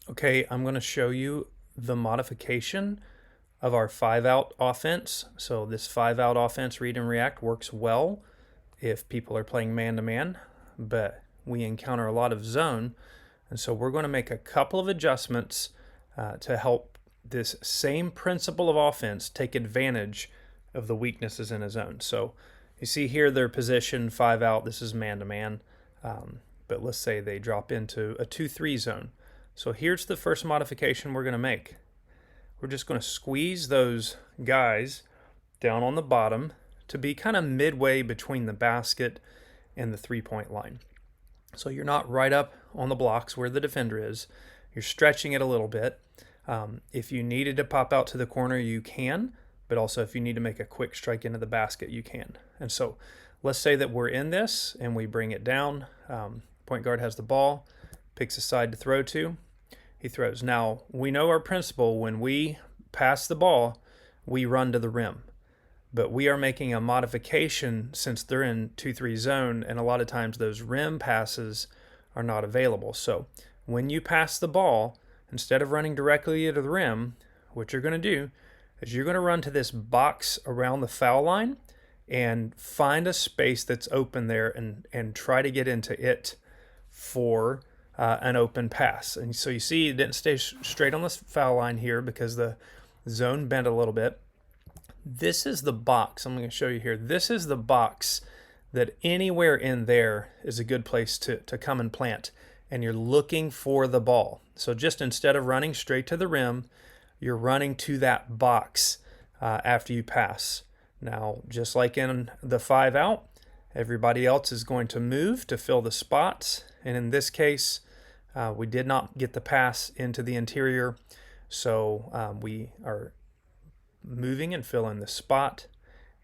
Okay, I'm going to show you the modification of our 5-out offense. So this 5-out offense, read and react, works well if people are playing man-to-man, but we encounter a lot of zone. And so we're going to make a couple of adjustments to help this same principle of offense take advantage of the weaknesses in a zone. So you see here their position 5-out. This is man-to-man. But let's say they drop into a 2-3 zone. So here's the first modification we're going to make. We're just going to squeeze those guys down on the bottom to be kind of midway between the basket and the 3-point line. So you're not right up on the blocks where the defender is. You're stretching it a little bit. If you needed to pop out to the corner, you can, but also if you need to make a quick strike into the basket, you can. And so let's say that we're in this and we bring it down. Point guard has the ball, picks a side to throw to. He throws. Now, we know our principle. When we pass the ball, we run to the rim. But we are making a modification since they're in 2-3 zone, and a lot of times those rim passes are not available. So when you pass the ball, instead of running directly to the rim, what you're going to do is you're going to run to this box around the foul line and find a space that's open there and try to get into it for an open pass. And so you see it didn't stay straight on the foul line here because the zone bent a little bit. This is the box. I'm going to show you here. This is the box that anywhere in there is a good place to come and plant. And you're looking for the ball. So just instead of running straight to the rim, you're running to that box after you pass. Now, just like in the 5-out, everybody else is going to move to fill the spots. And in this case, we did not get the pass into the interior. So we are moving and filling the spot.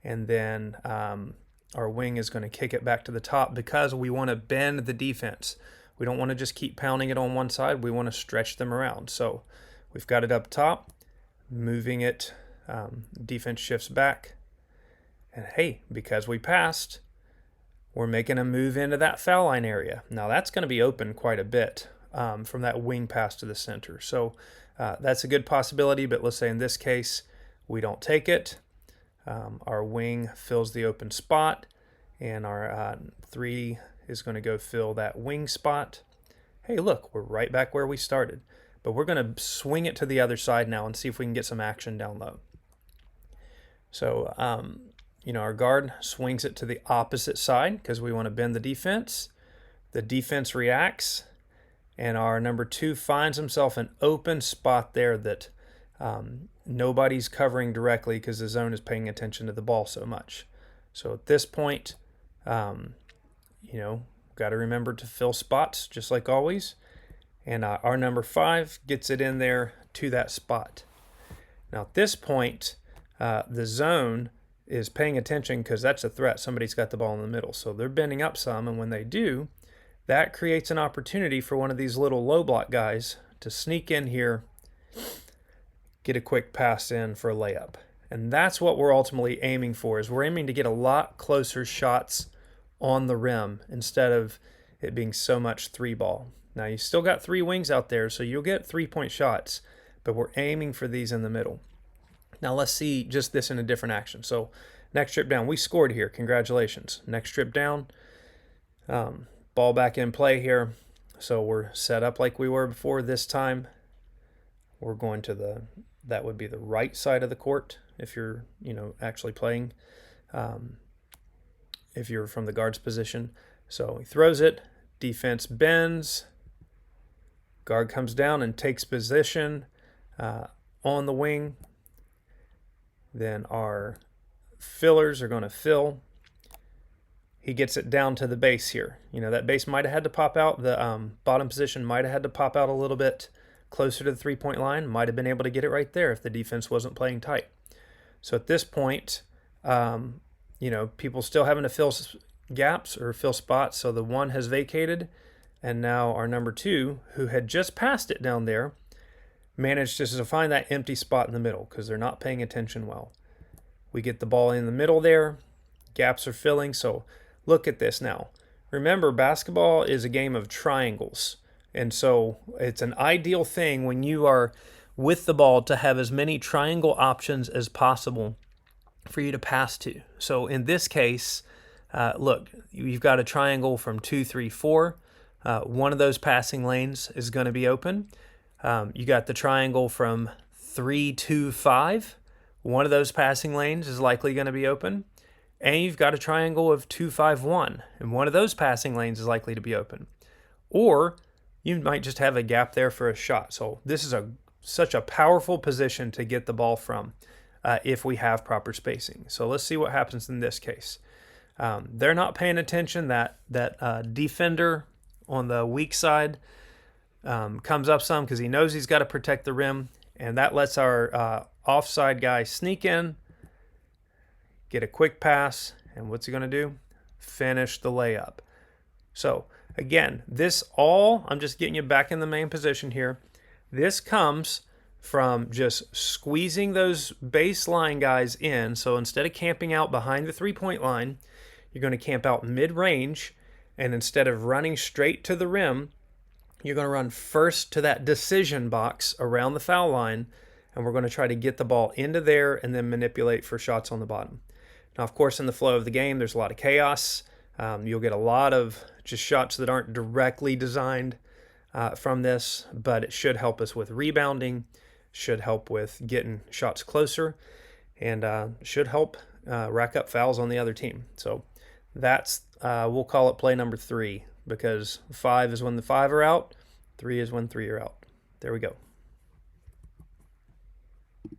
And then our wing is going to kick it back to the top because we want to bend the defense. We don't want to just keep pounding it on one side. We want to stretch them around. So we've got it up top, moving it. Defense shifts back. And hey, because we passed, we're making a move into that foul line area. Now that's going to be open quite a bit from that wing pass to the center. So that's a good possibility, but let's say in this case, we don't take it. Our wing fills the open spot, and our 3 is going to go fill that wing spot. Hey, look, we're right back where we started. But we're going to swing it to the other side now and see if we can get some action down low. So, our guard swings it to the opposite side because we want to bend the defense. The defense reacts, and our number 2 finds himself an open spot there that nobody's covering directly because the zone is paying attention to the ball so much. So at this point, got to remember to fill spots just like always. And our number 5 gets it in there to that spot. Now at this point, the zone is paying attention because that's a threat. Somebody's got the ball in the middle. So they're bending up some, and when they do, that creates an opportunity for one of these little low block guys to sneak in here, get a quick pass in for a layup. And that's what we're ultimately aiming for, is we're aiming to get a lot closer shots on the rim instead of it being so much 3 ball. Now you still got 3 wings out there, so you'll get 3-point shots, but we're aiming for these in the middle. Now let's see just this in a different action. So next trip down, we scored here. Congratulations. Next trip down, ball back in play here. So we're set up like we were before. This time we're going to that would be the right side of the court if you're, actually playing, if you're from the guard's position. So he throws it, defense bends, guard comes down and takes position on the wing. Then our fillers are going to fill. He gets it down to the base here. That base might have had to pop out. The bottom position might have had to pop out a little bit closer to the 3-point line. Might have been able to get it right there if the defense wasn't playing tight. So at this point, people still having to fill gaps or fill spots. So the 1 has vacated. And now our number 2, who had just passed it down there, managed just to find that empty spot in the middle because they're not paying attention well. We get the ball in the middle there. Gaps are filling. So look at this now. Remember, basketball is a game of triangles. And so it's an ideal thing when you are with the ball to have as many triangle options as possible for you to pass to. So in this case, look, you've got a triangle from 2, 3, 4. One of those passing lanes is going to be open. You got the triangle from 3, 2, 5. One of those passing lanes is likely going to be open. And you've got a triangle of 2, 5, 1. And one of those passing lanes is likely to be open. Or you might just have a gap there for a shot. So this is such a powerful position to get the ball from if we have proper spacing. So let's see what happens in this case. They're not paying attention. That defender on the weak side comes up some because he knows he's got to protect the rim, and that lets our offside guy sneak in, get a quick pass, and what's he going to do? Finish the layup. So again, I'm just getting you back in the main position here. This comes from just squeezing those baseline guys in. So instead of camping out behind the three-point line, you're going to camp out mid-range, and instead of running straight to the rim, you're going to run first to that decision box around the foul line, and we're going to try to get the ball into there and then manipulate for shots on the bottom. Now, of course, in the flow of the game, there's a lot of chaos. You'll get a lot of just shots that aren't directly designed from this, but it should help us with rebounding, should help with getting shots closer, and should help rack up fouls on the other team. So that's, we'll call it play number 3, because 5 is when the 5 are out, 3 is when 3 are out. There we go.